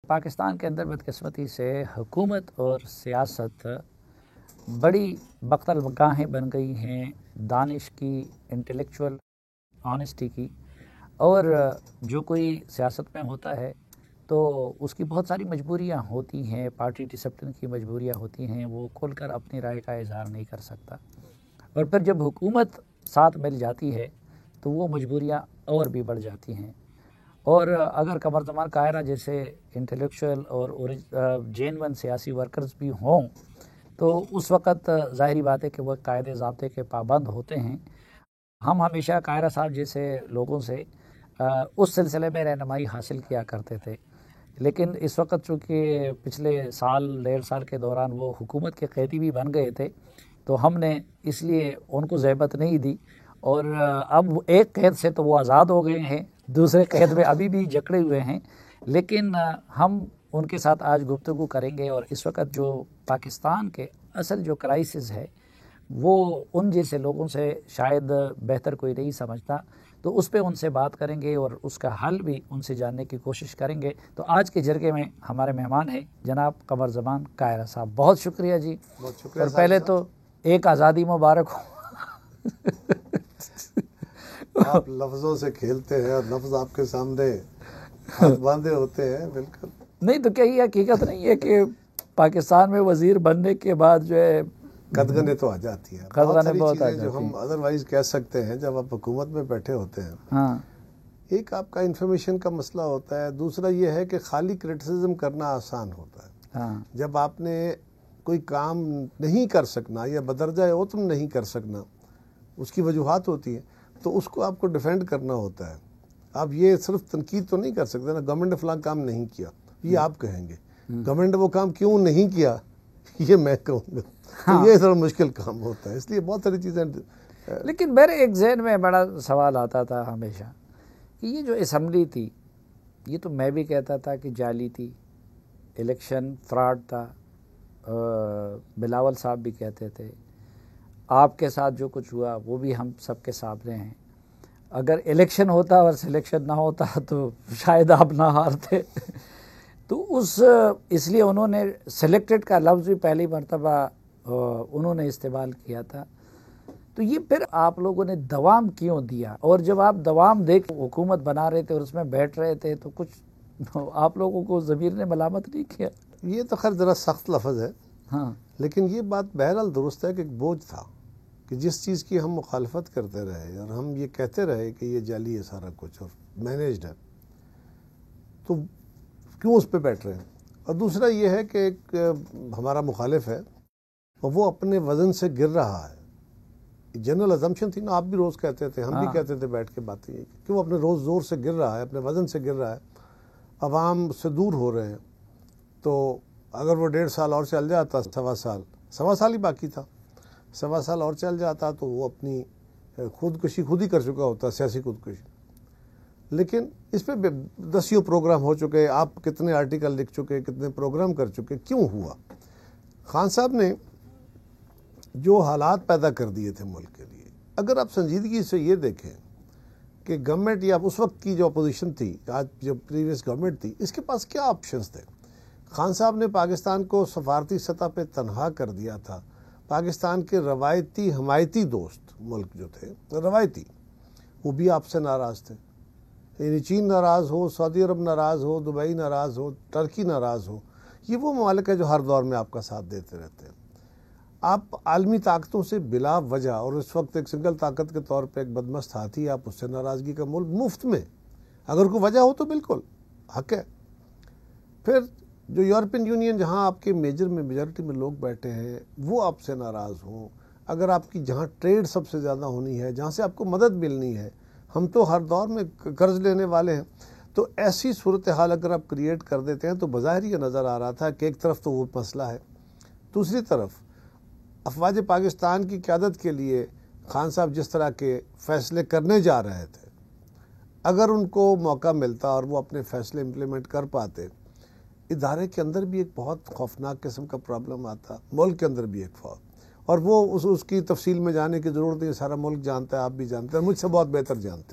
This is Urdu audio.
پاکستان کے اندر بدقسمتی سے حکومت اور سیاست بڑی بختل گاہیں بن گئی ہیں دانش کی، انٹلیکچول آنیسٹی کی، اور جو کوئی سیاست میں ہوتا ہے تو اس کی بہت ساری مجبوریاں ہوتی ہیں، پارٹی ڈسپلن کی مجبوریاں ہوتی ہیں، وہ کھل کر اپنی رائے کا اظہار نہیں کر سکتا، اور پھر جب حکومت ساتھ مل جاتی ہے تو وہ مجبوریاں اور بھی بڑھ جاتی ہیں۔ اور اگر قمر زمان قاہرہ جیسے انٹلیکچول اور جینون سیاسی ورکرز بھی ہوں تو اس وقت ظاہری بات ہے کہ وہ قاعدے ضابطے کے پابند ہوتے ہیں۔ ہم ہمیشہ قاہرہ صاحب جیسے لوگوں سے اس سلسلے میں رہنمائی حاصل کیا کرتے تھے، لیکن اس وقت چونکہ پچھلے ڈیڑھ سال کے دوران وہ حکومت کے قیدی بھی بن گئے تھے تو ہم نے اس لیے ان کو زحمت نہیں دی، اور اب ایک قید سے تو وہ آزاد ہو گئے ہیں، دوسرے قید میں ابھی بھی جکڑے ہوئے ہیں، لیکن ہم ان کے ساتھ آج گفتگو کریں گے۔ اور اس وقت جو پاکستان کے اصل جو کرائسس ہے وہ ان جیسے لوگوں سے شاید بہتر کوئی نہیں سمجھتا، تو اس پہ ان سے بات کریں گے اور اس کا حل بھی ان سے جاننے کی کوشش کریں گے۔ تو آج کے جرگے میں ہمارے مہمان ہیں جناب قمر زمان قاہرہ صاحب، بہت شکریہ جی۔ بہت شکریہ۔ اور پہلے تو ایک آزادی مبارک ہو۔ آپ لفظوں سے کھیلتے ہیں اور لفظ آپ کے سامنے ہاتھ باندھے ہوتے ہیں، بالکل نہیں تو کیا یہ حقیقت نہیں ہے کہ پاکستان میں وزیر بننے کے بعد جو ہے قدغنیں تو آ جاتی ہیں، قدغنیں بہت بہت آ ساری جاتی چیزیں جو ہیں ہم ادروائز کہہ سکتے ہیں جب آپ حکومت میں بیٹھے ہوتے ہیں۔ ہاں، ایک آپ کا انفارمیشن کا مسئلہ ہوتا ہے، دوسرا یہ ہے کہ خالی کرٹیسزم کرنا آسان ہوتا ہے۔ ہاں، جب آپ نے کوئی کام نہیں کر سکنا یا بدرجہ عتم نہیں کر سکنا، اس کی وجوہات ہوتی ہیں، تو اس کو آپ کو ڈیفینڈ کرنا ہوتا ہے۔ آپ یہ صرف تنقید تو نہیں کر سکتے نا، گورنمنٹ نے فلاں کام نہیں کیا، یہ آپ کہیں گے، گورنمنٹ نے وہ کام کیوں نہیں کیا یہ میں کہوں گا، تو یہ ذرا مشکل کام ہوتا ہے، اس لیے بہت ساری چیزیں۔ لیکن میرے ایک ذہن میں بڑا سوال آتا تھا ہمیشہ کہ یہ جو اسمبلی تھی یہ تو میں بھی کہتا تھا کہ جعلی تھی، الیکشن فراڈ تھا، بلاول صاحب بھی کہتے تھے، آپ کے ساتھ جو کچھ ہوا وہ بھی ہم سب کے سامنے ہیں، اگر الیکشن ہوتا اور سلیکشن نہ ہوتا تو شاید آپ نہ ہارتے۔ تو اس لیے انہوں نے سلیکٹڈ کا لفظ بھی پہلی مرتبہ انہوں نے استعمال کیا تھا۔ تو یہ پھر آپ لوگوں نے دوام کیوں دیا؟ اور جب آپ دوام دے کے حکومت بنا رہے تھے اور اس میں بیٹھ رہے تھے تو کچھ آپ لوگوں کو ضمیر نے ملامت نہیں کیا؟ یہ تو خیر ذرا سخت لفظ ہے، ہاں، لیکن یہ بات بہرحال درست ہے کہ ایک بوجھ تھا کہ جس چیز کی ہم مخالفت کرتے رہے اور ہم یہ کہتے رہے کہ یہ جعلی ہے سارا کچھ اور مینیجڈ ہے، تو کیوں اس پہ بیٹھ رہے ہیں؟ اور دوسرا یہ ہے کہ ایک ہمارا مخالف ہے اور وہ اپنے وزن سے گر رہا ہے، جنرل ازمپشن تھی نا، آپ بھی روز کہتے تھے، ہم بھی کہتے تھے بیٹھ کے باتیں، کہ وہ اپنے روز زور سے گر رہا ہے، اپنے وزن سے گر رہا ہے، عوام سے دور ہو رہے ہیں۔ تو اگر وہ 1.5 سال اور چل جاتا، سوا سال ہی باقی تھا، 1.25 سال اور چل جاتا تو وہ اپنی خودکشی خود ہی کر چکا ہوتا، سیاسی خودکشی۔ لیکن اس پہ 10 پروگرام ہو چکے، آپ کتنے آرٹیکل لکھ چکے، کتنے پروگرام کر چکے، کیوں ہوا؟ خان صاحب نے جو حالات پیدا کر دیے تھے ملک کے لیے، اگر آپ سنجیدگی سے یہ دیکھیں کہ گورنمنٹ یا اس وقت کی جو اپوزیشن تھی، آج جو پریویس گورنمنٹ تھی، اس کے پاس کیا آپشنز تھے؟ خان صاحب نے پاکستان کو سفارتی سطح پہ تنہا کر دیا تھا۔ پاکستان کے روایتی حمایتی دوست ملک جو تھے روایتی، وہ بھی آپ سے ناراض تھے، یعنی چین ناراض ہو، سعودی عرب ناراض ہو، دبئی ناراض ہو، ترکی ناراض ہو، یہ وہ ممالک ہے جو ہر دور میں آپ کا ساتھ دیتے رہتے ہیں۔ آپ عالمی طاقتوں سے بلا وجہ، اور اس وقت ایک سنگل طاقت کے طور پہ ایک بدمست ہاتھی، آپ اس سے ناراضگی کا ملک مفت میں، اگر کوئی وجہ ہو تو بالکل حق ہے۔ پھر جو یورپین یونین جہاں آپ کے میجورٹی میں لوگ بیٹھے ہیں وہ آپ سے ناراض ہوں، اگر آپ کی جہاں ٹریڈ سب سے زیادہ ہونی ہے، جہاں سے آپ کو مدد ملنی ہے، ہم تو ہر دور میں قرض لینے والے ہیں، تو ایسی صورتحال اگر آپ کریٹ کر دیتے ہیں تو بظاہر یہ نظر آ رہا تھا کہ ایک طرف تو وہ مسئلہ ہے، دوسری طرف افواج پاکستان کی قیادت کے لیے خان صاحب جس طرح کے فیصلے کرنے جا رہے تھے، اگر ان کو موقع ملتا اور وہ اپنے فیصلے امپلیمنٹ کر پاتے، ادارے کے اندر بھی ایک بہت خوفناک قسم کا پرابلم آتا، ملک کے اندر بھی ایک اور وہ اس کی تفصیل میں جانے کی ضرورت نہیں، سارا ملک جانتا ہے، آپ بھی جانتے ہیں، مجھ سے بہت بہتر جانتے ہیں۔